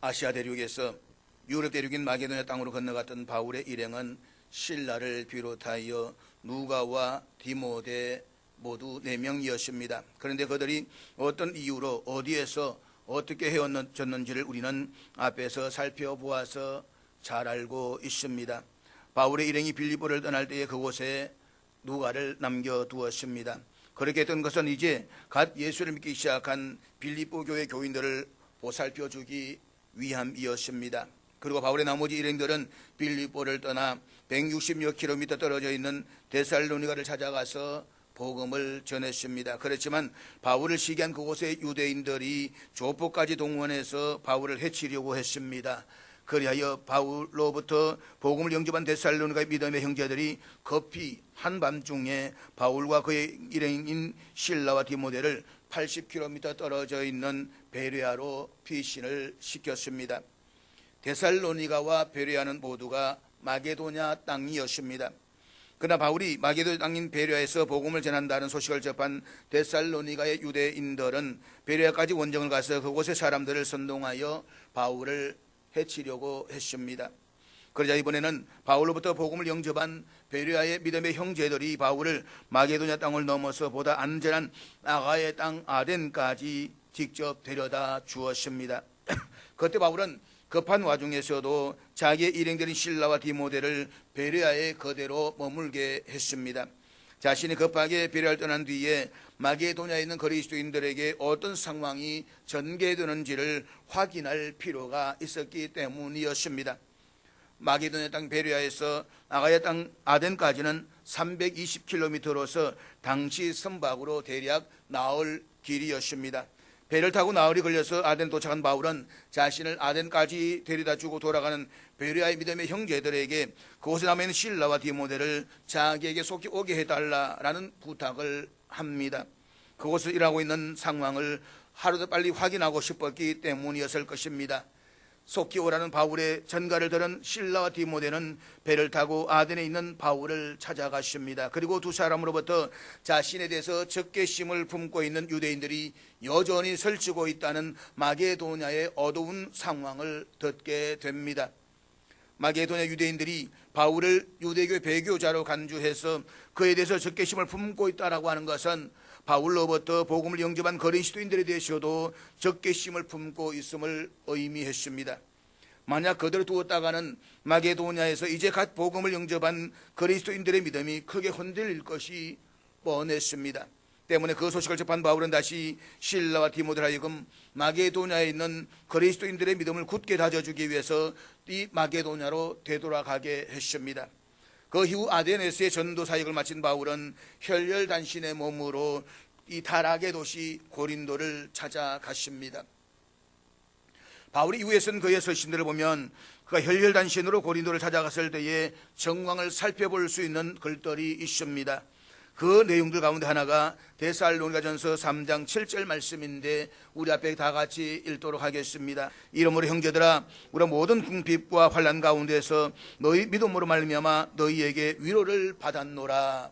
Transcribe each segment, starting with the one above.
아시아 대륙에서 유럽 대륙인 마게도냐 땅으로 건너갔던 바울의 일행은 실라를 비롯하여 누가와 디모데 모두 4명이었습니다. 그런데 그들이 어떤 이유로 어디에서 어떻게 헤어졌는지를 우리는 앞에서 살펴보아서 잘 알고 있습니다. 바울의 일행이 빌립보를 떠날 때에 그곳에 누가를 남겨두었습니다. 그렇게 했던 것은 이제 갓 예수를 믿기 시작한 빌립보 교회 교인들을 보살펴주기 위함이었습니다. 그리고 바울의 나머지 일행들은 빌립보를 떠나 160여 킬로미터 떨어져 있는 데살로니가를 찾아가서 복음을 전했습니다. 그렇지만 바울을 시기한 그곳의 유대인들이 조폭까지 동원해서 바울을 해치려고 했습니다. 그리하여 바울로부터 복음을 영접한 데살로니가의 믿음의 형제들이 급히 한밤중에 바울과 그의 일행인 실라와 디모데를 80km 떨어져 있는 베레아로 피신을 시켰습니다. 데살로니가와 베레아는 모두가 마게도냐 땅이었습니다. 그러나 바울이 마게도냐 땅인 베레아에서 복음을 전한다는 소식을 접한 데살로니가의 유대인들은 베레아까지 원정을 가서 그곳의 사람들을 선동하여 바울을 해치려고 했습니다. 그러자 이번에는 바울로부터 복음을 영접한 베레아의 믿음의 형제들이 바울을 마게도냐 땅을 넘어서 보다 안전한 아가의 땅 아덴까지 직접 데려다 주었습니다. 그때 바울은 급한 와중에서도 자기의 일행들인 실라와 디모데를 베레아에 그대로 머물게 했습니다. 자신이 급하게 베레아를 떠난 뒤에 마게도냐에 있는 그리스도인들에게 어떤 상황이 전개되는지를 확인할 필요가 있었기 때문이었습니다. 마게도냐 땅 베레아에서 아가야 땅 아덴까지는 320km로서 당시 선박으로 대략 나흘 길이었습니다. 배를 타고 나흘이 걸려서 아덴 도착한 바울은 자신을 아덴까지 데려다 주고 돌아가는 베레아의 믿음의 형제들에게 그곳에 남아있는 실라와 디모데를 자기에게 속히 오게 해달라라는 부탁을 합니다. 그곳을 일하고 있는 상황을 하루도 빨리 확인하고 싶었기 때문이었을 것입니다. 속히 오라는 바울의 전가를 들은 실라와 디모데는 배를 타고 아덴에 있는 바울을 찾아갔습니다. 그리고 두 사람으로부터 자신에 대해서 적개심을 품고 있는 유대인들이 여전히 설치고 있다는 마게도냐의 어두운 상황을 듣게 됩니다. 마게도냐 유대인들이 바울을 유대교 배교자로 간주해서 그에 대해서 적개심을 품고 있다라고 하는 것은 바울로부터 복음을 영접한 그리스도인들에 대해서도 적개심을 품고 있음을 의미했습니다. 만약 그들을 두었다가는 마게도냐에서 이제 갓 복음을 영접한 그리스도인들의 믿음이 크게 흔들릴 것이 뻔했습니다. 때문에 그 소식을 접한 바울은 다시 실라와 디모데를 하여금 마게도냐에 있는 그리스도인들의 믿음을 굳게 다져주기 위해서 이 마게도냐로 되돌아가게 했습니다. 그 이후 아덴에서의 전도 사역을 마친 바울은 혈혈단신의 몸으로 이 타락의 도시 고린도를 찾아갔습니다. 바울이 이후에 쓴 그의 서신들을 보면 그가 혈혈단신으로 고린도를 찾아갔을 때의 정황을 살펴볼 수 있는 글들이 있습니다. 그 내용들 가운데 하나가 데살로니가전서 3장 7절 말씀인데 우리 앞에 다 같이 읽도록 하겠습니다. 이러므로 형제들아 우리 모든 궁핍과 환난 가운데서 너희 믿음으로 말미암아 너희에게 위로를 받았노라.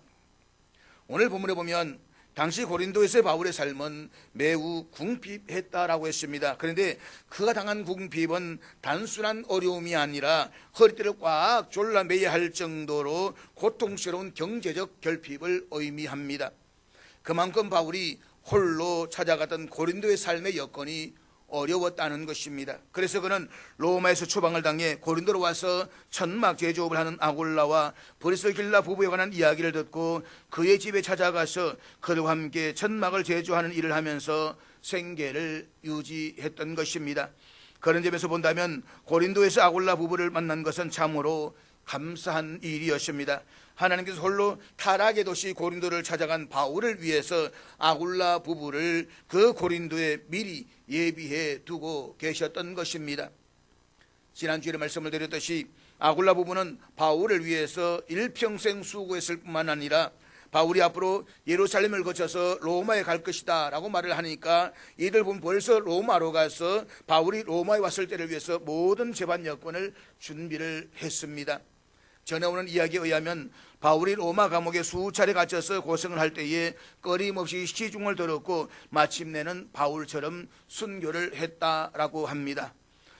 오늘 본문에 보면 당시 고린도에서의 바울의 삶은 매우 궁핍했다라고 했습니다. 그런데 그가 당한 궁핍은 단순한 어려움이 아니라 허리띠를 꽉 졸라매야 할 정도로 고통스러운 경제적 결핍을 의미합니다. 그만큼 바울이 홀로 찾아갔던 고린도의 삶의 여건이 어려웠다는 것입니다. 그래서 그는 로마에서 추방을 당해 고린도로 와서 천막 제조업을 하는 아굴라와 브리스길라 부부에 관한 이야기를 듣고 그의 집에 찾아가서 그들과 함께 천막을 제조하는 일을 하면서 생계를 유지했던 것입니다. 그런 점에서 본다면 고린도에서 아굴라 부부를 만난 것은 참으로 감사한 일이었습니다. 하나님께서 홀로 타락의 도시 고린도를 찾아간 바울을 위해서 아굴라 부부를 그 고린도에 미리 예비해 두고 계셨던 것입니다. 지난주에 말씀을 드렸듯이 아굴라 부부는 바울을 위해서 일평생 수고했을 뿐만 아니라 바울이 앞으로 예루살렘을 거쳐서 로마에 갈 것이다 라고 말을 하니까 이들 보면 벌써 로마로 가서 바울이 로마에 왔을 때를 위해서 모든 재반 여건을 준비를 했습니다. 전해오는 이야기에 의하면 바울이 로마 감옥에 수차례 갇혀서 고생을 할 때에 끊임없이 시중을 들었고 마침내는 바울처럼 순교를 했다라고 합니다.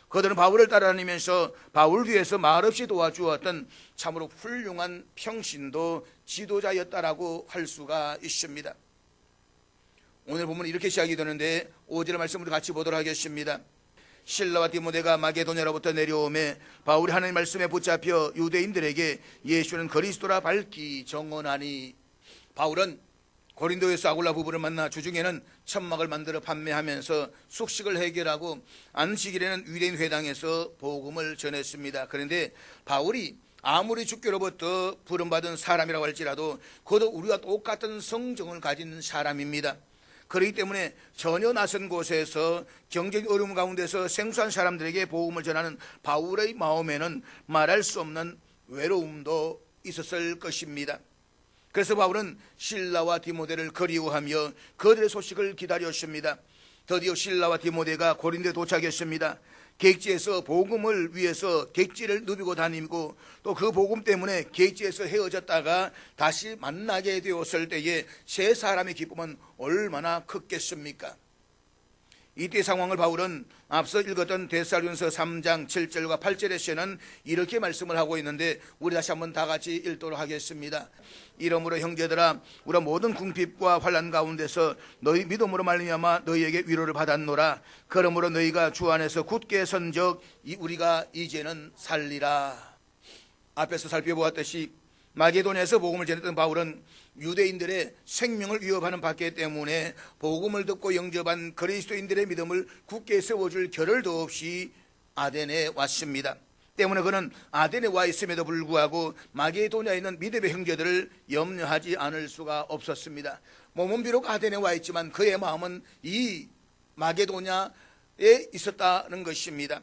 그들은 바울을 따라다니면서 바울 뒤에서 말없이 도와주었던 참으로 훌륭한 평신도 지도자였다라고 할 수가 있습니다. 오늘 본문은 이렇게 시작이 되는데 5절의 말씀으로 같이 보도록 하겠습니다. 실라와 디모데가 마게도냐로부터 내려오매 바울이 하나님 말씀에 붙잡혀 유대인들에게 예수는 그리스도라 밝히 정언하니. 바울은 고린도에서 아굴라 부부를 만나 주중에는 천막을 만들어 판매하면서 숙식을 해결하고 안식일에는 유대인 회당에서 복음을 전했습니다. 그런데 바울이 아무리 주께로부터 부름받은 사람이라고 할지라도 그도 우리와 똑같은 성정을 가진 사람입니다. 그렇기 때문에 전혀 낯선 곳에서 경제적 어려움 가운데서 생소한 사람들에게 복음을 전하는 바울의 마음에는 말할 수 없는 외로움도 있었을 것입니다. 그래서 바울은 실라와 디모데를 그리워하며 그들의 소식을 기다렸습니다. 드디어 실라와 디모데가 고린도에 도착했습니다. 객지에서 복음을 위해서 객지를 누비고 다니고 또 그 복음 때문에 객지에서 헤어졌다가 다시 만나게 되었을 때에 세 사람의 기쁨은 얼마나 컸겠습니까? 이때 상황을 바울은 앞서 읽었던 데살로니가서 3장 7절과 8절에서는 이렇게 말씀을 하고 있는데 우리 다시 한번 다 같이 읽도록 하겠습니다. 이러므로 형제들아 우리가 모든 궁핍과 환난 가운데서 너희 믿음으로 말미암아 너희에게 위로를 받았노라. 그러므로 너희가 주 안에서 굳게 선적 우리가 이제는 살리라. 앞에서 살펴보았듯이 마게도냐에서 복음을 전했던 바울은 유대인들의 생명을 위협하는 받기 때문에 복음을 듣고 영접한 그리스도인들의 믿음을 굳게 세워줄 겨를도 없이 아덴에 왔습니다. 때문에 그는 아덴에 와 있음에도 불구하고 마게도냐에 있는 믿음의 형제들을 염려하지 않을 수가 없었습니다. 몸은 비록 아덴에 와 있지만 그의 마음은 이 마게도냐에 있었다는 것입니다.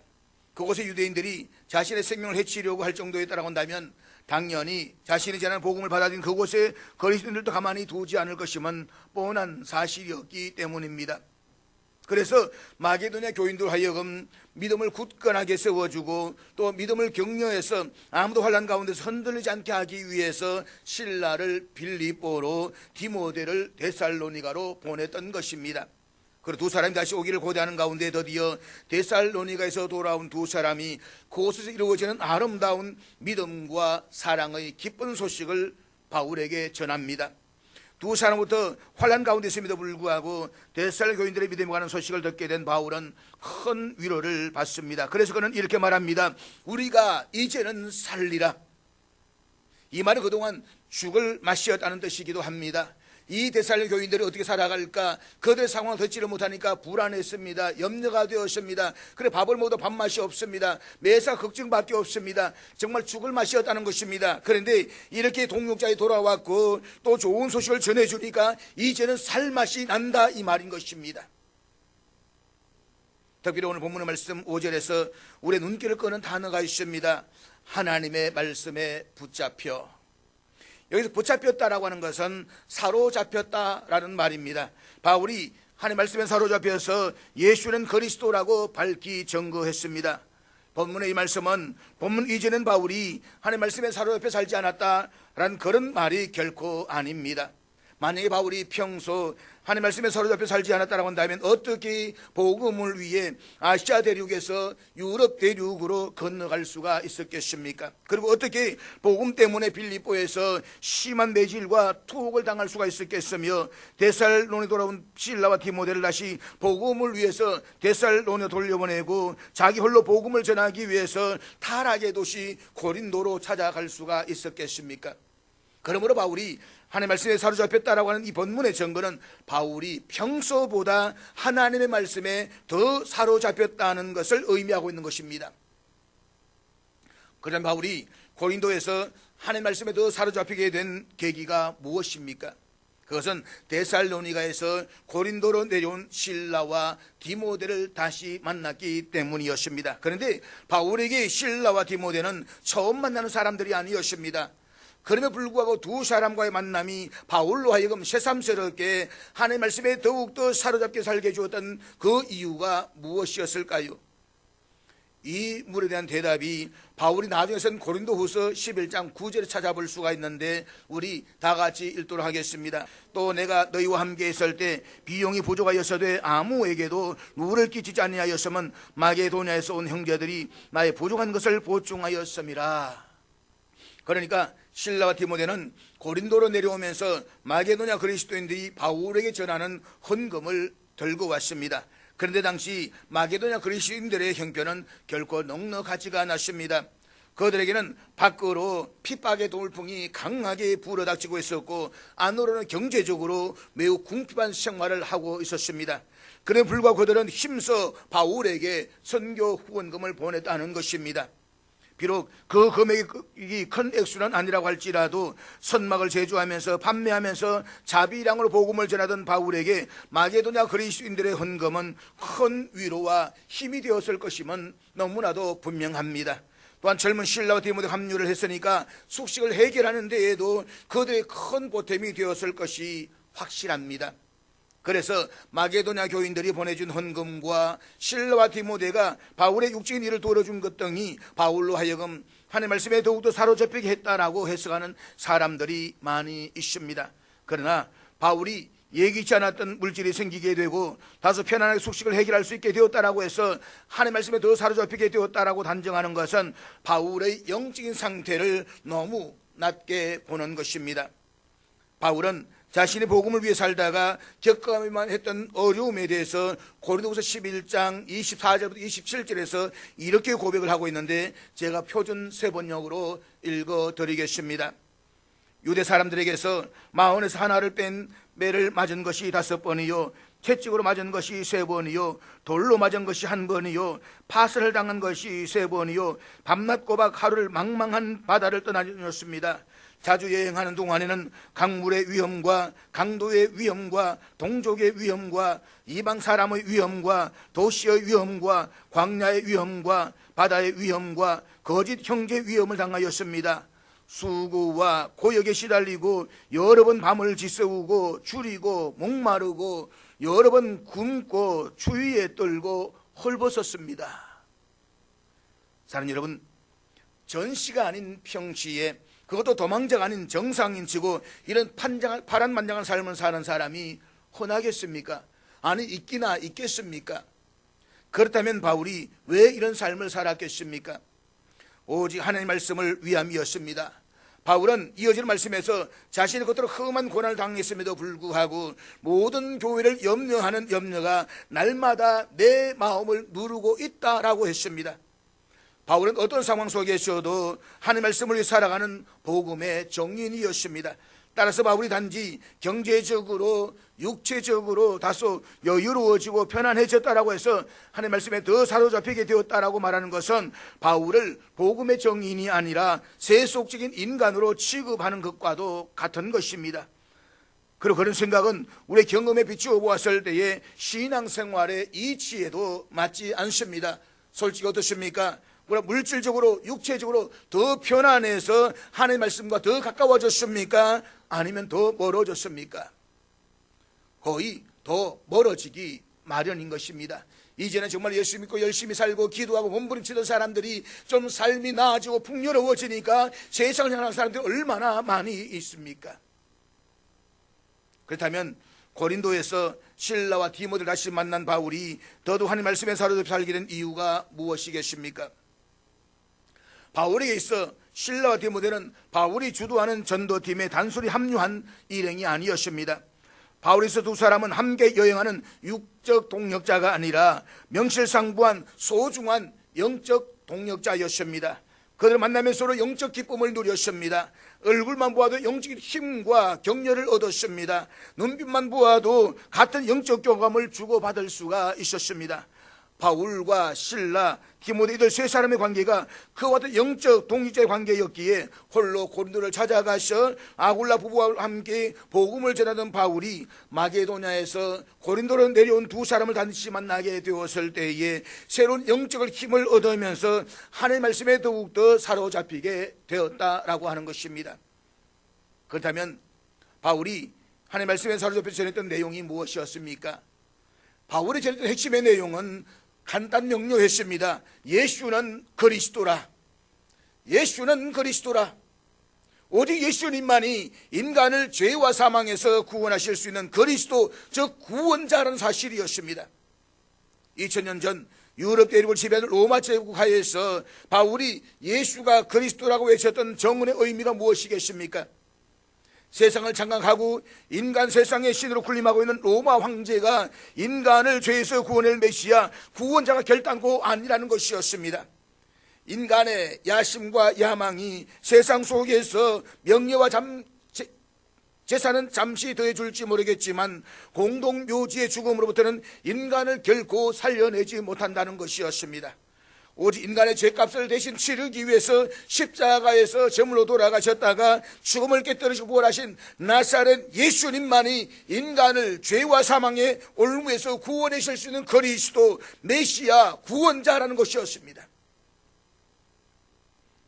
그곳의 유대인들이 자신의 생명을 해치려고 할 정도였다고 한다면 당연히 자신이 전하는 복음을 받아들인 그곳에 그리스도인들도 가만히 두지 않을 것임은 뻔한 사실이었기 때문입니다. 그래서 마게도냐 교인들 하여금 믿음을 굳건하게 세워주고 또 믿음을 격려해서 아무도 환난 가운데서 흔들리지 않게 하기 위해서 실라를 빌립보로 디모데를 데살로니가로 보냈던 것입니다. 그리고 두 사람이 다시 오기를 고대하는 가운데 드디어 데살로니가에서 돌아온 두 사람이 그곳에서 이루어지는 아름다운 믿음과 사랑의 기쁜 소식을 바울에게 전합니다. 두 사람부터 환난 가운데 있음에도 불구하고 데살로니가 교인들의 믿음에 관한 소식을 듣게 된 바울은 큰 위로를 받습니다. 그래서 그는 이렇게 말합니다. 우리가 이제는 살리라. 이 말은 그동안 죽을 맛이었다는 뜻이기도 합니다. 이 데살로니가 교인들이 어떻게 살아갈까, 그들의 상황을 듣지를 못하니까 불안했습니다. 염려가 되었습니다. 그래 밥을 먹어도 밥맛이 없습니다. 매사 걱정밖에 없습니다. 정말 죽을 맛이었다는 것입니다. 그런데 이렇게 동역자에 돌아왔고 또 좋은 소식을 전해주니까 이제는 살 맛이 난다, 이 말인 것입니다. 특별히 오늘 본문의 말씀 5절에서 우리의 눈길을 끄는 단어가 있습니다. 하나님의 말씀에 붙잡혀. 여기서 붙잡혔다라고 하는 것은 사로잡혔다라는 말입니다. 바울이 하나님 말씀에 사로잡혀서 예수는 그리스도라고 밝히 증거했습니다. 본문의 이 말씀은 본문 이전엔 바울이 하나님 말씀에 사로잡혀 살지 않았다라는 그런 말이 결코 아닙니다. 만약에 바울이 평소 하나님 말씀에 사로잡혀 살지 않았다고 한다면 어떻게 복음을 위해 아시아 대륙에서 유럽 대륙으로 건너갈 수가 있었겠습니까? 그리고 어떻게 복음 때문에 빌립보에서 심한 매질과 투옥을 당할 수가 있었겠으며 데살로니가에 돌아온 실라와 디모데를 다시 복음을 위해서 데살로니가 돌려보내고 자기 홀로 복음을 전하기 위해서 타락의 도시 고린도로 찾아갈 수가 있었겠습니까? 그러므로 바울이 하나님의 말씀에 사로잡혔다라고 하는 이 본문의 증거는 바울이 평소보다 하나님의 말씀에 더 사로잡혔다는 것을 의미하고 있는 것입니다. 그러면 바울이 고린도에서 하나님의 말씀에 더 사로잡히게 된 계기가 무엇입니까? 그것은 데살로니가에서 고린도로 내려온 실라와 디모데를 다시 만났기 때문이었습니다. 그런데 바울에게 실라와 디모데는 처음 만나는 사람들이 아니었습니다. 그럼에도 불구하고 두 사람과의 만남이 바울로 하여금 새삼스럽게 하나님의 말씀에 더욱더 사로잡게 살게 해주었던 그 이유가 무엇이었을까요? 이 물에 대한 대답이 바울이 나중에선 고린도후서 11장 9절에 찾아볼 수가 있는데 우리 다 같이 읽도록 하겠습니다. 또 내가 너희와 함께 있을 때 비용이 부족하였어도 아무에게도 누를 끼치지 아니하였으면 마게도냐에서 온 형제들이 나의 부족한 것을 보충하였음이라. 그러니까 실라와 디모데는 고린도로 내려오면서 마게도냐 그리스도인들이 바울에게 전하는 헌금을 들고 왔습니다. 그런데 당시 마게도냐 그리스도인들의 형편은 결코 넉넉하지가 않았습니다. 그들에게는 밖으로 핍박의 돌풍이 강하게 불어닥치고 있었고 안으로는 경제적으로 매우 궁핍한 생활을 하고 있었습니다. 그럼에도 불구하고 그들은 힘써 바울에게 선교 후원금을 보냈다는 것입니다. 비록 그 금액이 큰 액수는 아니라고 할지라도 선막을 제조하면서 판매하면서 자비량으로 복음을 전하던 바울에게 마게도냐 그리스도인들의 헌금은 큰 위로와 힘이 되었을 것임은 너무나도 분명합니다. 또한 젊은 실라와 디모데 합류를 했으니까 숙식을 해결하는 데에도 그들의 큰 보탬이 되었을 것이 확실합니다. 그래서 마게도냐 교인들이 보내준 헌금과 실라와 디모데가 바울의 육적인 일을 도와준 것 등이 바울로 하여금 하나님의 말씀에 더욱더 사로잡히게 했다라고 해석하는 사람들이 많이 있습니다. 그러나 바울이 예기치 않았던 물질이 생기게 되고 다소 편안하게 숙식을 해결할 수 있게 되었다라고 해서 하나님의 말씀에 더 사로잡히게 되었다라고 단정하는 것은 바울의 영적인 상태를 너무 낮게 보는 것입니다. 바울은 자신의 복음을 위해 살다가 겪어야만 했던 어려움에 대해서 고린도후서 11장 24절부터 27절에서 이렇게 고백을 하고 있는데 제가 표준 세번역으로 읽어드리겠습니다. 유대 사람들에게서 마흔에서 하나를 뺀 매를 맞은 것이 5번이요 채찍으로 맞은 것이 3번이요 돌로 맞은 것이 1번이요 파설을 당한 것이 3번이요 밤낮 꼬박 하루를 망망한 바다를 떠나녔습니다. 자주 여행하는 동안에는 강물의 위험과 강도의 위험과 동족의 위험과 이방 사람의 위험과 도시의 위험과 광야의 위험과 바다의 위험과 거짓 형제 위험을 당하였습니다. 수고와 고역에 시달리고 여러 번 밤을 지새우고 줄이고 목마르고 여러 번 굶고 추위에 떨고 헐벗었습니다. 사랑하는 여러분, 전시가 아닌 평시에 그것도 도망자가 아닌 정상인치고 이런 파란만장한 삶을 사는 사람이 흔하겠습니까? 아니 있기나 있겠습니까? 그렇다면 바울이 왜 이런 삶을 살았겠습니까? 오직 하나님의 말씀을 위함이었습니다. 바울은 이어지는 말씀에서 자신의 겉으로 험한 고난을 당했음에도 불구하고 모든 교회를 염려하는 염려가 날마다 내 마음을 누르고 있다라고 했습니다. 바울은 어떤 상황 속에 있어도 하나님의 말씀을 위해 살아가는 복음의 정인이었습니다. 따라서 바울이 단지 경제적으로 육체적으로 다소 여유로워지고 편안해졌다라고 해서 하나님의 말씀에 더 사로잡히게 되었다라고 말하는 것은 바울을 복음의 정인이 아니라 세속적인 인간으로 취급하는 것과도 같은 것입니다. 그리고 그런 생각은 우리의 경험에 비추어 보았을 때의 신앙생활의 이치에도 맞지 않습니다. 솔직히 어떻습니까? 물질적으로 육체적으로 더 편안해서 하나님의 말씀과 더 가까워졌습니까? 아니면 더 멀어졌습니까? 거의 더 멀어지기 마련인 것입니다. 이제는 정말 예수 믿고 열심히 살고 기도하고 몸부림치던 사람들이 좀 삶이 나아지고 풍요로워지니까 세상을 향하는 사람들이 얼마나 많이 있습니까? 그렇다면 고린도에서 실라와 디모데를 다시 만난 바울이 더더욱 하나님의 말씀에 사로잡혀 살게 된 이유가 무엇이겠습니까? 바울에게 있어 실라와 디모데는 바울이 주도하는 전도팀에 단순히 합류한 일행이 아니었습니다. 바울에서 두 사람은 함께 여행하는 육적 동역자가 아니라 명실상부한 소중한 영적 동역자였습니다. 그들을 만나면서 서로 영적 기쁨을 누렸습니다. 얼굴만 보아도 영적인 힘과 격려를 얻었습니다. 눈빛만 보아도 같은 영적 교감을 주고받을 수가 있었습니다. 바울과 실라, 디모데 이들 세 사람의 관계가 그와 같은 영적 동역자의 관계였기에 홀로 고린도를 찾아가서 아굴라 부부와 함께 복음을 전하던 바울이 마게도냐에서 고린도로 내려온 두 사람을 다시 만나게 되었을 때에 새로운 영적을 힘을 얻으면서 하나님의 말씀에 더욱더 사로잡히게 되었다라고 하는 것입니다. 그렇다면 바울이 하나님의 말씀에 사로잡혀 전했던 내용이 무엇이었습니까? 바울이 전했던 핵심의 내용은 간단 명료했습니다. 예수는 그리스도라. 예수는 그리스도라. 오직 예수님만이 인간을 죄와 사망에서 구원하실 수 있는 그리스도, 즉 구원자라는 사실이었습니다. 2000년 전 유럽 대륙을 지배하는 로마 제국 하에서 바울이 예수가 그리스도라고 외쳤던 정언의 의미가 무엇이겠습니까? 세상을 장악하고 인간 세상의 신으로 군림하고 있는 로마 황제가 인간을 죄에서 구원할 메시아, 구원자가 결단코 아니라는 것이었습니다. 인간의 야심과 야망이 세상 속에서 명예와 재산은 잠시 더해줄지 모르겠지만 공동묘지의 죽음으로부터는 인간을 결코 살려내지 못한다는 것이었습니다. 오직 인간의 죄값을 대신 치르기 위해서 십자가에서 제물로 돌아가셨다가 죽음을 깨뜨리시고 부활하신 나사렛 예수님만이 인간을 죄와 사망의 올무에서 구원하실 수 있는 그리스도, 메시아, 구원자라는 것이었습니다.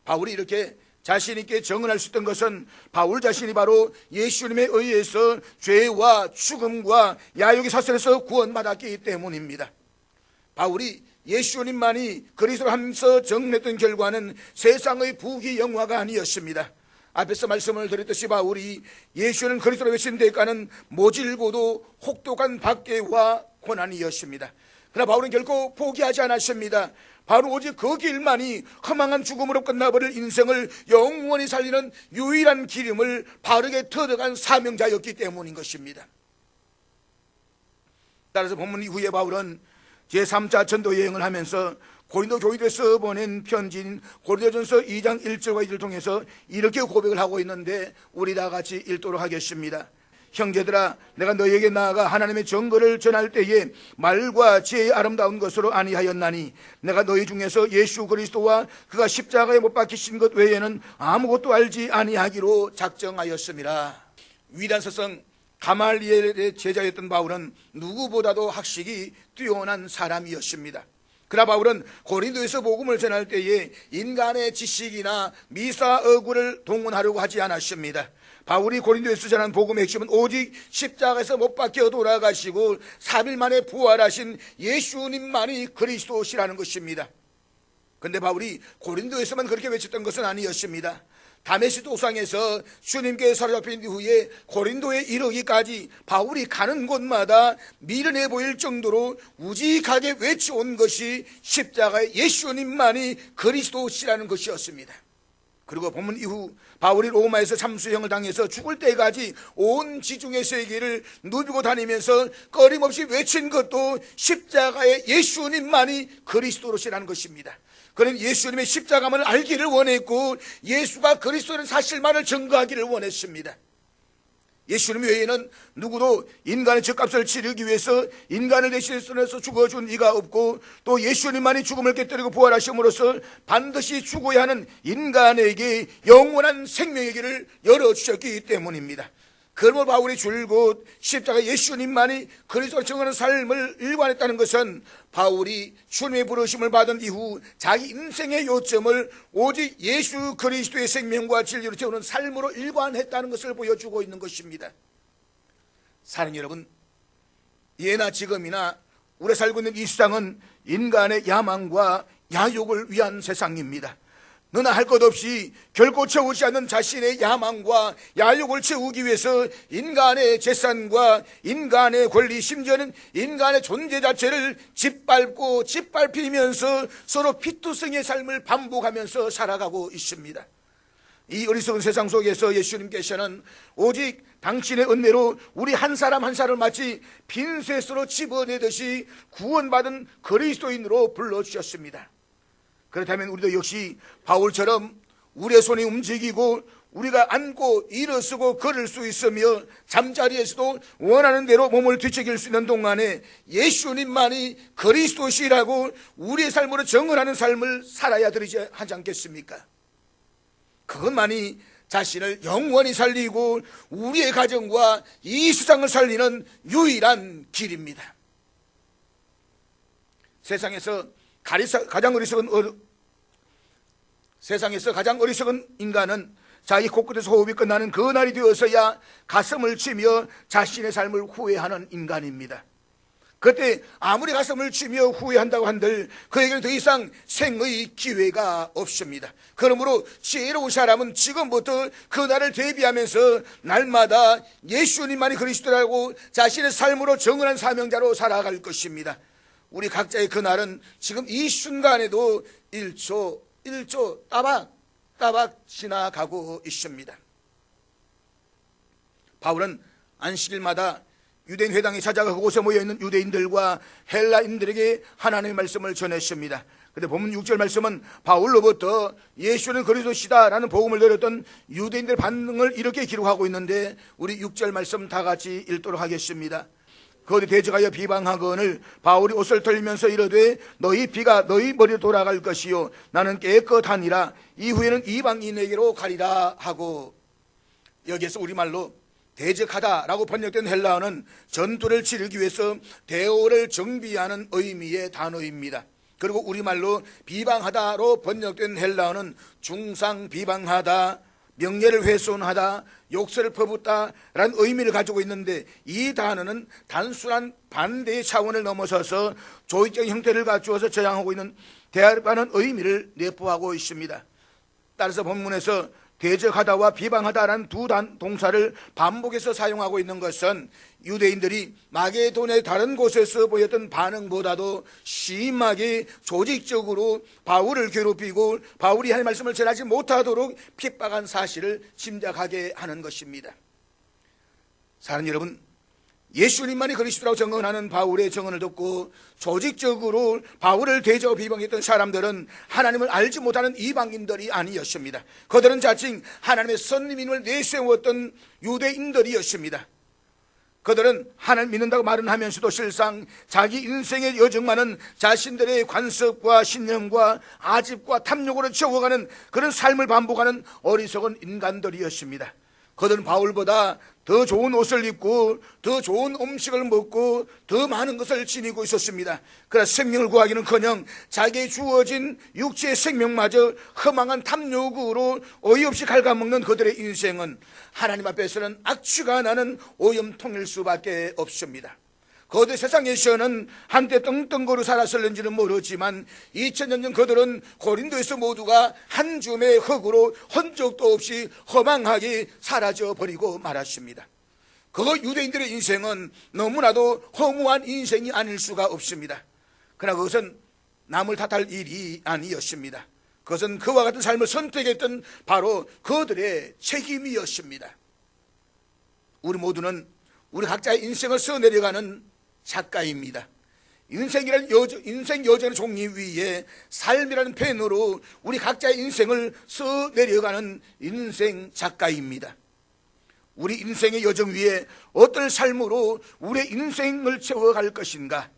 바울이 이렇게 자신 있게 정언할 수 있던 것은 바울 자신이 바로 예수님에 의해서 죄와 죽음과 야욕의 사슬에서 구원받았기 때문입니다. 바울이 예수님만이 그리스도로 하면서 정언했던 결과는 세상의 부귀영화가 아니었습니다. 앞에서 말씀을 드렸듯이 바울이 예수는 그리스도로 외친 대가는 모질고도 혹독한 박해와 고난이었습니다. 그러나 바울은 결코 포기하지 않았습니다. 바로 오직 그 길만이 허망한 죽음으로 끝나버릴 인생을 영원히 살리는 유일한 기름을 바르게 터득한 사명자였기 때문인 것입니다. 따라서 본문 이후에 바울은 제3차 전도 여행을 하면서 고린도 교회에서 보낸 편지인 고린도전서 2장 1절과 2절을 통해서 이렇게 고백을 하고 있는데 우리 다 같이 읽도록 하겠습니다. 형제들아, 내가 너희에게 나아가 하나님의 정거를 전할 때에 말과 지혜의 아름다운 것으로 아니하였나니 내가 너희 중에서 예수 그리스도와 그가 십자가에 못 박히신 것 외에는 아무것도 알지 아니하기로 작정하였음이라. 위대한 스승 가말리엘의 제자였던 바울은 누구보다도 학식이 뛰어난 사람이었습니다. 그러나 바울은 고린도에서 복음을 전할 때에 인간의 지식이나 미사어구를 동원하려고 하지 않았습니다. 바울이 고린도에서 전한 복음의 핵심은 오직 십자가에서 못 박혀 돌아가시고 3일 만에 부활하신 예수님만이 그리스도시라는 것입니다. 그런데 바울이 고린도에서만 그렇게 외쳤던 것은 아니었습니다. 다메섹 도상에서 주님께 사로잡힌 이후에 고린도에 이르기까지 바울이 가는 곳마다 미련해 보일 정도로 우직하게 외쳐온 것이 십자가의 예수님만이 그리스도시라는 것이었습니다. 그리고 본문 이후 바울이 로마에서 참수형을 당해서 죽을 때까지 온 지중해 세계를 누비고 다니면서 끊임없이 외친 것도 십자가의 예수님만이 그리스도로시라는 것입니다. 그는 예수님의 십자가만을 알기를 원했고 예수가 그리스도라는 사실만을 증거하기를 원했습니다. 예수님 외에는 누구도 인간의 죄값을 치르기 위해서 인간을 대신해서 죽어준 이가 없고 또 예수님만이 죽음을 깨뜨리고 부활하심으로써 반드시 죽어야 하는 인간에게 영원한 생명의 길을 열어주셨기 때문입니다. 그러므로 바울이 줄곧 십자가 예수님만이 그리스도로 정하는 삶을 일관했다는 것은 바울이 주님의 부르심을 받은 이후 자기 인생의 요점을 오직 예수 그리스도의 생명과 진리로 채우는 삶으로 일관했다는 것을 보여주고 있는 것입니다. 사랑하는 여러분, 예나 지금이나 우리가 살고 있는 이 세상은 인간의 야망과 야욕을 위한 세상입니다. 너나 할 것 없이 결코 채우지 않는 자신의 야망과 야욕을 채우기 위해서 인간의 재산과 인간의 권리, 심지어는 인간의 존재 자체를 짓밟고 짓밟히면서 서로 피투성이의 삶을 반복하면서 살아가고 있습니다. 이 어리석은 세상 속에서 예수님께서는 오직 당신의 은혜로 우리 한 사람 한 사람을 마치 빈셋으로 집어내듯이 구원받은 그리스도인으로 불러주셨습니다. 그렇다면 우리도 역시 바울처럼 우리의 손이 움직이고 우리가 앉고 일어서고 걸을 수 있으며 잠자리에서도 원하는 대로 몸을 뒤척일 수 있는 동안에 예수님만이 그리스도시라고 우리의 삶으로 정언하는 삶을 살아야 되지 않겠습니까? 그것만이 자신을 영원히 살리고 우리의 가정과 이 세상을 살리는 유일한 길입니다. 세상에서 가장 어리석은 인간은 자기 코끝에서 호흡이 끝나는 그 날이 되어서야 가슴을 치며 자신의 삶을 후회하는 인간입니다. 그때 아무리 가슴을 치며 후회한다고 한들 그에게는 더 이상 생의 기회가 없습니다. 그러므로 지혜로운 사람은 지금부터 그날을 대비하면서 날마다 예수님만이 그리스도라고 자신의 삶으로 정언한 사명자로 살아갈 것입니다. 우리 각자의 그날은 지금 이 순간에도 1초 따박 지나가고 있습니다. 바울은 안식일마다 유대인 회당에 찾아가 그곳에 모여있는 유대인들과 헬라인들에게 하나님의 말씀을 전했습니다. 그런데 본문 6절 말씀은 바울로부터 예수는 그리스도시다 라는 복음을 들었던 유대인들의 반응을 이렇게 기록하고 있는데, 우리 6절 말씀 다 같이 읽도록 하겠습니다. 거기 대적하여 비방하거늘 바울이 옷을 털면서 이르되 너희 피가 너희 머리로 돌아갈 것이요 나는 깨끗하니라. 이후에는 이방인에게로 가리라 하고, 여기에서 우리말로 대적하다라고 번역된 헬라어는 전투를 치르기 위해서 대오를 정비하는 의미의 단어입니다. 그리고 우리말로 비방하다로 번역된 헬라어는 중상 비방하다, 명예를 훼손하다, 욕설을 퍼붓다라는 의미를 가지고 있는데, 이 단어는 단순한 반대의 차원을 넘어서서 조직적인 형태를 갖추어서 저장하고 있는 대화하는 의미를 내포하고 있습니다. 따라서 본문에서 대적하다와 비방하다라는 두 동사를 반복해서 사용하고 있는 것은 유대인들이 마게도냐의 다른 곳에서 보였던 반응보다도 심하게 조직적으로 바울을 괴롭히고 바울이 할 말씀을 전하지 못하도록 핍박한 사실을 짐작하게 하는 것입니다. 사랑하는 여러분, 예수님만이 그리스도라고 정언하는 바울의 정언을 듣고 조직적으로 바울을 대적하고 비방했던 사람들은 하나님을 알지 못하는 이방인들이 아니었습니다. 그들은 자칭 하나님의 선민임을 내세웠던 유대인들이었습니다. 그들은 하나님 믿는다고 말은 하면서도 실상 자기 인생의 여정만은 자신들의 관습과 신념과 아집과 탐욕으로 채워가는 그런 삶을 반복하는 어리석은 인간들이었습니다. 그들은 바울보다 더 좋은 옷을 입고 더 좋은 음식을 먹고 더 많은 것을 지니고 있었습니다. 그러나 생명을 구하기는커녕 자기의 주어진 육체의 생명마저 허망한 탐욕으로 어이없이 갉아먹는 그들의 인생은 하나님 앞에서는 악취가 나는 오염통일 수밖에 없습니다. 거대 세상에서는 한때 떵떵거려 살았을는지는 모르지만 2000년 전 그들은 고린도에서 모두가 한 줌의 흙으로 흔적도 없이 허망하게 사라져버리고 말았습니다. 그 유대인들의 인생은 너무나도 허무한 인생이 아닐 수가 없습니다. 그러나 그것은 남을 탓할 일이 아니었습니다. 그것은 그와 같은 삶을 선택했던 바로 그들의 책임이었습니다. 우리 모두는 우리 각자의 인생을 써내려가는 작가입니다. 인생 여정의 종이 위에 삶이라는 펜으로 우리 각자의 인생을 써내려가는 인생 작가입니다. 우리 인생의 여정 위에 어떤 삶으로 우리의 인생을 채워갈 것인가,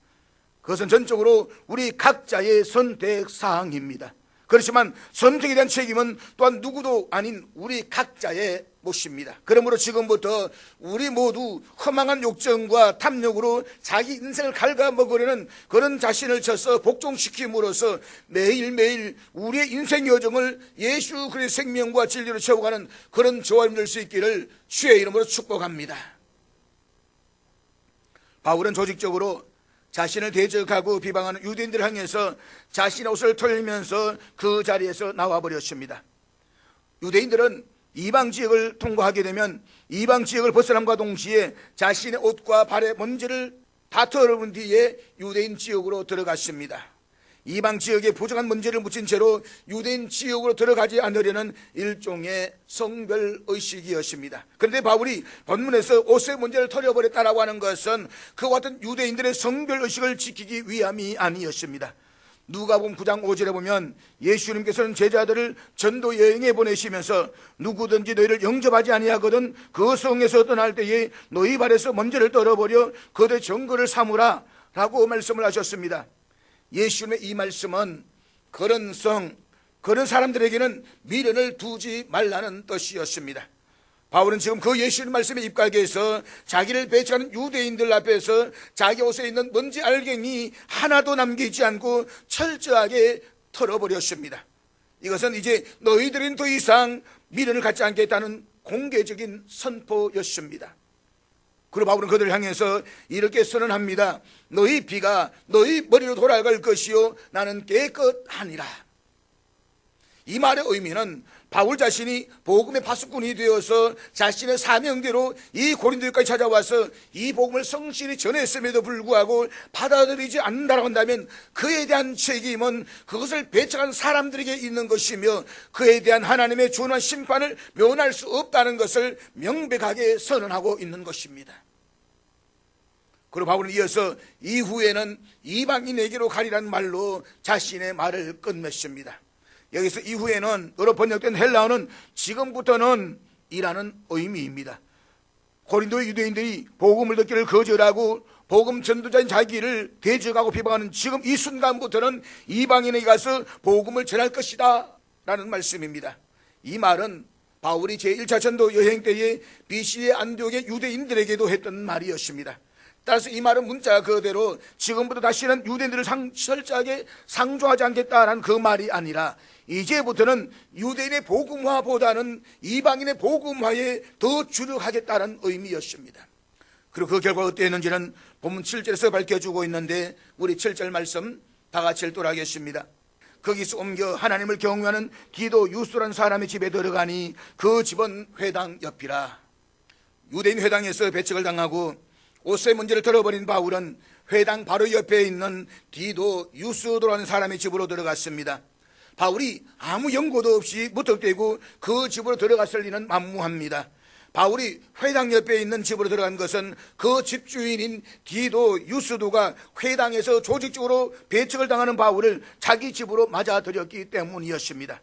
그것은 전적으로 우리 각자의 선택사항입니다. 그렇지만 선택에 대한 책임은 또한 누구도 아닌 우리 각자의 몫입니다. 그러므로 지금부터 우리 모두 허망한 욕정과 탐욕으로 자기 인생을 갉아먹으려는 그런 자신을 쳐서 복종시킴으로써 매일매일 우리의 인생 여정을 예수 그리스도의 생명과 진리로 채워가는 그런 저와 힘들 수 있기를 주의 이름으로 축복합니다. 바울은 조직적으로 자신을 대적하고 비방하는 유대인들을 향해서 자신의 옷을 털면서 그 자리에서 나와버렸습니다. 유대인들은 이방 지역을 통과하게 되면 이방 지역을 벗어남과 동시에 자신의 옷과 발의 먼지를 다 털어본 뒤에 유대인 지역으로 들어갔습니다. 이방 지역에 부정한 먼지를 묻힌 채로 유대인 지역으로 들어가지 않으려는 일종의 성별의식이었습니다. 그런데 바울이 본문에서 옷의 먼지를 털어버렸다라고 하는 것은 그와 같은 유대인들의 성별의식을 지키기 위함이 아니었습니다. 누가복음 9장 5절에 보면 예수님께서는 제자들을 전도 여행에 보내시면서 누구든지 너희를 영접하지 아니하거든 그 성에서 떠날 때에 너희 발에서 먼지를 떨어버려 그들의 정거를 삼으라 라고 말씀을 하셨습니다. 예수님의 이 말씀은 그런 사람들에게는 미련을 두지 말라는 뜻이었습니다. 바울은 지금 그 예수님 말씀에 입각해서 자기를 배척하는 유대인들 앞에서 자기 옷에 있는 먼지 알갱이 하나도 남기지 않고 철저하게 털어버렸습니다. 이것은 이제 너희들은 더 이상 미련을 갖지 않겠다는 공개적인 선포였습니다. 그리고 바울은 그들을 향해서 이렇게 선언합니다. 너희 피가 너희 머리로 돌아갈 것이요 나는 깨끗하니라. 이 말의 의미는 바울 자신이 복음의 파수꾼이 되어서 자신의 사명대로 이 고린도까지 찾아와서 이 복음을 성실히 전했음에도 불구하고 받아들이지 않는다고 한다면 그에 대한 책임은 그것을 배척한 사람들에게 있는 것이며 그에 대한 하나님의 준한 심판을 면할 수 없다는 것을 명백하게 선언하고 있는 것입니다. 그리고 바울은 이어서 이후에는 이방인에게로 가리란 말로 자신의 말을 끝맺습니다. 여기서 이후에는 여러 번역된 헬라어는 지금부터는 이라는 의미입니다. 고린도의 유대인들이 복음을 듣기를 거절하고 복음 전도자인 자기를 대적하고 비방하는 지금 이 순간부터는 이방인에게 가서 복음을 전할 것이다 라는 말씀입니다. 이 말은 바울이 제1차 전도 여행 때에 BC의 안디옥의 유대인들에게도 했던 말이었습니다. 따라서 이 말은 문자 그대로 지금부터 다시는 유대인들을 철저하게 상조하지 않겠다라는 그 말이 아니라 이제부터는 유대인의 복음화보다는 이방인의 복음화에 더 주력하겠다는 의미였습니다. 그리고 그 결과가 어땠는지는 본문 7절에서 밝혀주고 있는데 우리 7절 말씀 다 같이 읽도록하겠습니다. 거기서 옮겨 하나님을 경외하는 디도 유스라는 사람의 집에 들어가니 그 집은 회당 옆이라. 유대인 회당에서 배척을 당하고 옷의 문제를 들어버린 바울은 회당 바로 옆에 있는 디도 유스도라는 사람의 집으로 들어갔습니다. 바울이 아무 연고도 없이 무턱대고 그 집으로 들어갔을 리는 만무합니다. 바울이 회당 옆에 있는 집으로 들어간 것은 그 집주인인 디도 유스도가 회당에서 조직적으로 배척을 당하는 바울을 자기 집으로 맞아들였기 때문이었습니다.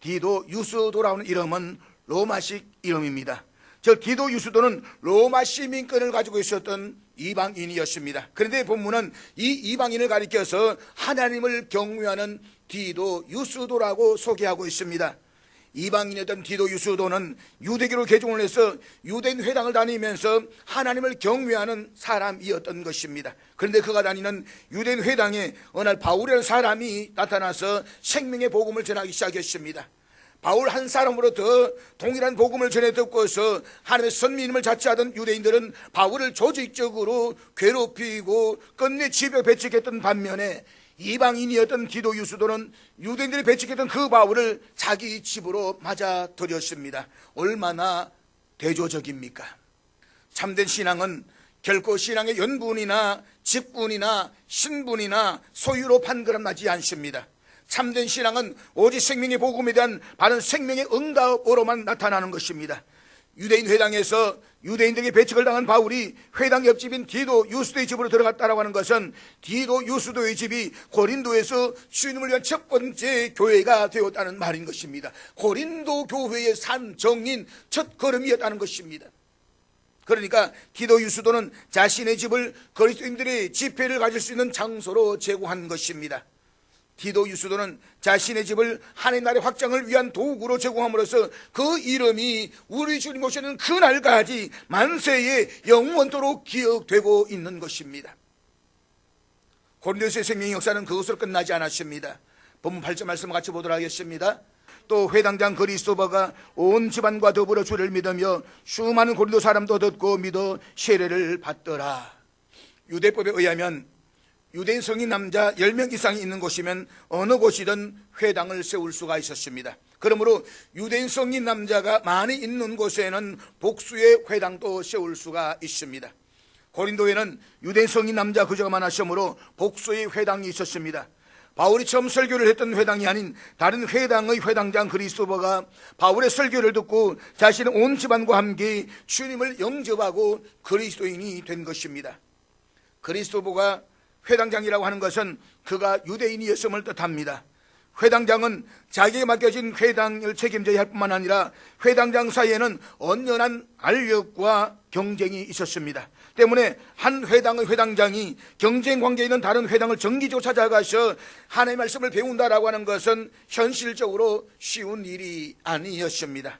디도 유스도라는 이름은 로마식 이름입니다. 즉 디도 유스도는 로마 시민권을 가지고 있었던 이방인이었습니다. 그런데 본문은 이 이방인을 가리켜서 하나님을 경외하는 디도 유스도라고 소개하고 있습니다. 이방인이었던 디도 유스도는 유대교로 개종을 해서 유대인 회당을 다니면서 하나님을 경외하는 사람이었던 것입니다. 그런데 그가 다니는 유대인 회당에 어느 날 바울이라는 사람이 나타나서 생명의 복음을 전하기 시작했습니다. 바울 한 사람으로부터 동일한 복음을 전해 듣고서 하나님의 선민임을 자처하던 유대인들은 바울을 조직적으로 괴롭히고 끝내 집에 배척했던 반면에 이방인이었던 디도 유스도는 유대인들이 배척했던 그 바울을 자기 집으로 맞아들였습니다. 얼마나 대조적입니까? 참된 신앙은 결코 신앙의 연분이나 직분이나 신분이나 소유로 판가름나지 않습니다. 참된 신앙은 오직 생명의 복음에 대한 바른 생명의 응답으로만 나타나는 것입니다. 유대인 회당에서 유대인들에게 배척을 당한 바울이 회당 옆집인 디도 유스도의 집으로 들어갔다라고 하는 것은 디도 유스도의 집이 고린도에서 주님을 위한 첫 번째 교회가 되었다는 말인 것입니다. 고린도 교회의 산 정인 첫 걸음이었다는 것입니다. 그러니까 디도 유스도는 자신의 집을 그리스도인들의 집회를 가질 수 있는 장소로 제공한 것입니다. 디도 유스도는 자신의 집을 하나님 나라의 확장을 위한 도구로 제공함으로써 그 이름이 우리 주님 오시는 그날까지 만세에 영원토록 기억되고 있는 것입니다. 고린도서의 생명의 역사는 그것으로 끝나지 않았습니다. 본문 8절 말씀을 같이 보도록 하겠습니다. 또 회당장 그리스도바가 온 집안과 더불어 주를 믿으며 수많은 고린도 사람도 듣고 믿어 세례를 받더라. 유대법에 의하면 유대인 성인 남자 10명 이상이 있는 곳이면 어느 곳이든 회당을 세울 수가 있었습니다. 그러므로 유대인 성인 남자가 많이 있는 곳에는 복수의 회당도 세울 수가 있습니다. 고린도에는 유대인 성인 남자 그저가 많았으므로 복수의 회당이 있었습니다. 바울이 처음 설교를 했던 회당이 아닌 다른 회당의 회당장 그리스도바가 바울의 설교를 듣고 자신의 온 집안과 함께 주님을 영접하고 그리스도인이 된 것입니다. 그리스도바가 회당장이라고 하는 것은 그가 유대인이었음을 뜻합니다. 회당장은 자기에게 맡겨진 회당을 책임져야 할 뿐만 아니라 회당장 사이에는 언연한 알력과 경쟁이 있었습니다. 때문에 한 회당의 회당장이 경쟁 관계에 있는 다른 회당을 정기적으로 찾아가서 하나님의 말씀을 배운다라고 하는 것은 현실적으로 쉬운 일이 아니었습니다.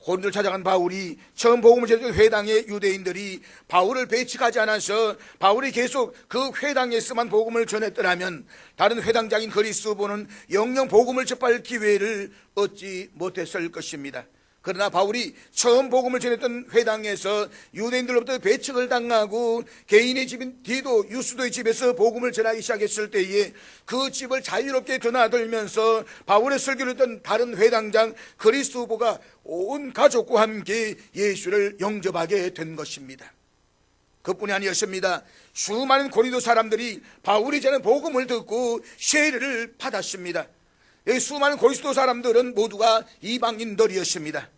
고린도를 찾아간 바울이 처음 복음을 전했던 회당의 유대인들이 바울을 배척하지 않아서 바울이 계속 그 회당에서만 복음을 전했더라면 다른 회당장인 그리스도보는 영영 복음을 접할 기회를 얻지 못했을 것입니다. 그러나 바울이 처음 복음을 전했던 회당에서 유대인들로부터 배척을 당하고 개인의 집인 디도, 유스도의 집에서 복음을 전하기 시작했을 때에 그 집을 자유롭게 드나들면서 바울의 설교를 듣던 다른 회당장 그리스도보가 온 가족과 함께 예수를 영접하게 된 것입니다. 그뿐이 아니었습니다. 수많은 고린도 사람들이 바울이 전한 복음을 듣고 세례를 받았습니다. 여기 수많은 고린도 사람들은 모두가 이방인들이었습니다.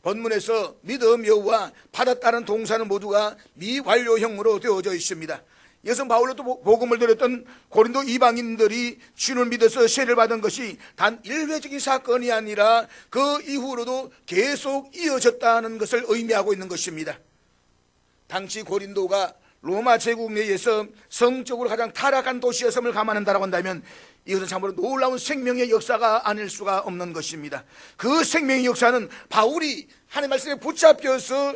본문에서 믿음여와 받았다는 동사는 모두가 미완료형으로 되어져 있습니다. 이것은 바울로 또 복음을 들었던 고린도 이방인들이 주를 믿어서 세례를 받은 것이 단 일회적인 사건이 아니라 그 이후로도 계속 이어졌다는 것을 의미하고 있는 것입니다. 당시 고린도가 로마 제국 내에서 성적으로 가장 타락한 도시였음을 감안한다고 한다면 이것은 참으로 놀라운 생명의 역사가 아닐 수가 없는 것입니다. 그 생명의 역사는 바울이 하나님의 말씀에 붙잡혀서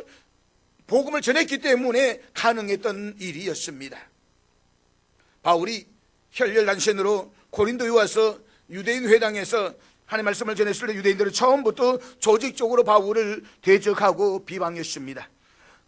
복음을 전했기 때문에 가능했던 일이었습니다. 바울이 혈혈단신으로 고린도에 와서 유대인 회당에서 하나님의 말씀을 전했을 때 유대인들은 처음부터 조직적으로 바울을 대적하고 비방했습니다.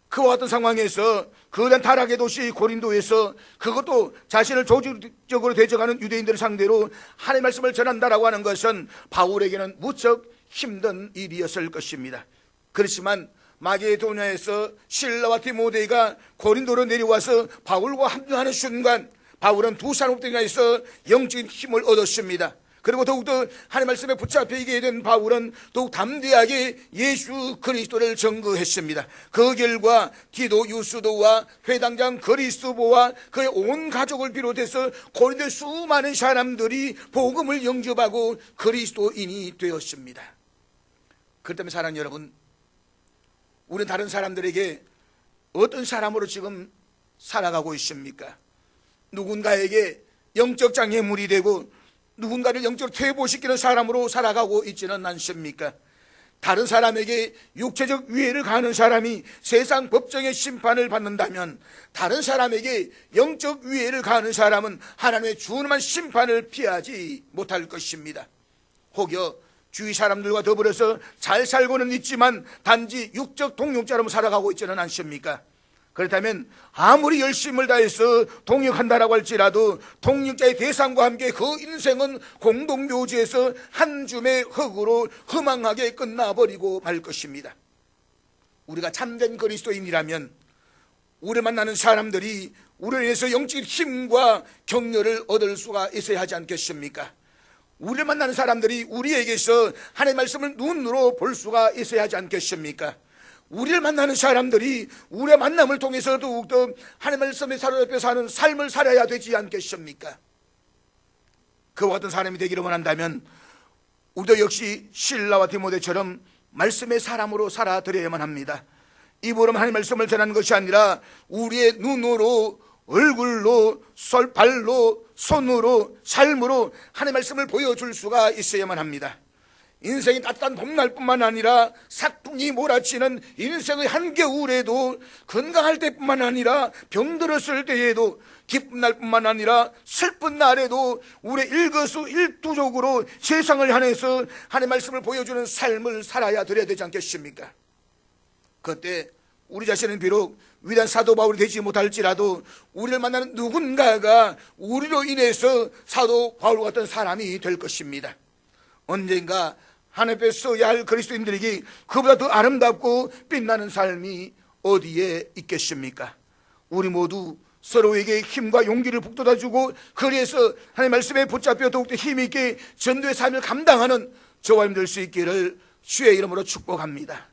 그와 같은 상황에서 거대한 타락의 도시 고린도에서 그것도 자신을 조직적으로 대적하는 유대인들을 상대로 하나님의 말씀을 전한다라고 하는 것은 바울에게는 무척 힘든 일이었을 것입니다. 그렇지만 마게도냐에서 실라와 디모데가 고린도로 내려와서 바울과 합류하는 순간 바울은 두 사람들에서 영적인 힘을 얻었습니다. 그리고 더욱더 하나님의 말씀에 붙잡히게 된 바울은 더욱 담대하게 예수 그리스도를 증거했습니다. 그 결과 디도, 유스도와 회당장 그리스도보와 그의 온 가족을 비롯해서 고린도의 수많은 사람들이 복음을 영접하고 그리스도인이 되었습니다. 그렇기 때문에 사랑하는 여러분, 우리는 다른 사람들에게 어떤 사람으로 지금 살아가고 있습니까? 누군가에게 영적 장애물이 되고 누군가를 영적으로 퇴보시키는 사람으로 살아가고 있지는 않습니까? 다른 사람에게 육체적 위해를 가하는 사람이 세상 법정의 심판을 받는다면 다른 사람에게 영적 위해를 가하는 사람은 하나님의 준엄한 심판을 피하지 못할 것입니다. 혹여 주위 사람들과 더불어서 잘 살고는 있지만 단지 육적 동역자로 살아가고 있지는 않습니까? 그렇다면 아무리 열심을 다해서 동역한다라고 할지라도 동역자의 대상과 함께 그 인생은 공동묘지에서 한 줌의 흙으로 허망하게 끝나버리고 말 것입니다. 우리가 참된 그리스도인이라면 우리를 만나는 사람들이 우리를 위해서 영적인 힘과 격려를 얻을 수가 있어야 하지 않겠습니까? 우리를 만나는 사람들이 우리에게서 하나님의 말씀을 눈으로 볼 수가 있어야 하지 않겠습니까? 우리를 만나는 사람들이 우리의 만남을 통해서 더욱더 하나님의 말씀에 사로잡혀 사는 삶을 살아야 되지 않겠습니까? 그와 같은 사람이 되기를 원한다면 우리도 역시 실라와 디모데처럼 말씀의 사람으로 살아드려야만 합니다. 입으로만 하나님의 말씀을 전하는 것이 아니라 우리의 눈으로, 얼굴로, 발로, 손으로, 삶으로 하나님의 말씀을 보여줄 수가 있어야만 합니다. 인생이 따뜻한 봄날뿐만 아니라 삭풍이 몰아치는 인생의 한겨울에도, 건강할 때뿐만 아니라 병들었을 때에도, 기쁜 날뿐만 아니라 슬픈 날에도 우리의 일거수일투족으로 세상을 향해서 하나님의 말씀을 보여주는 삶을 살아야 드려야 되지 않겠습니까? 그때 우리 자신은 비록 위대한 사도 바울이 되지 못할지라도 우리를 만나는 누군가가 우리로 인해서 사도 바울과 같은 사람이 될 것입니다. 언젠가 하나님 앞에 서야 할 그리스도인들에게 그보다 더 아름답고 빛나는 삶이 어디에 있겠습니까? 우리 모두 서로에게 힘과 용기를 북돋아주고 그래서 하나님의 말씀에 붙잡혀 더욱더 힘있게 전도의 삶을 감당하는 저와 힘들 수 있기를 주의 이름으로 축복합니다.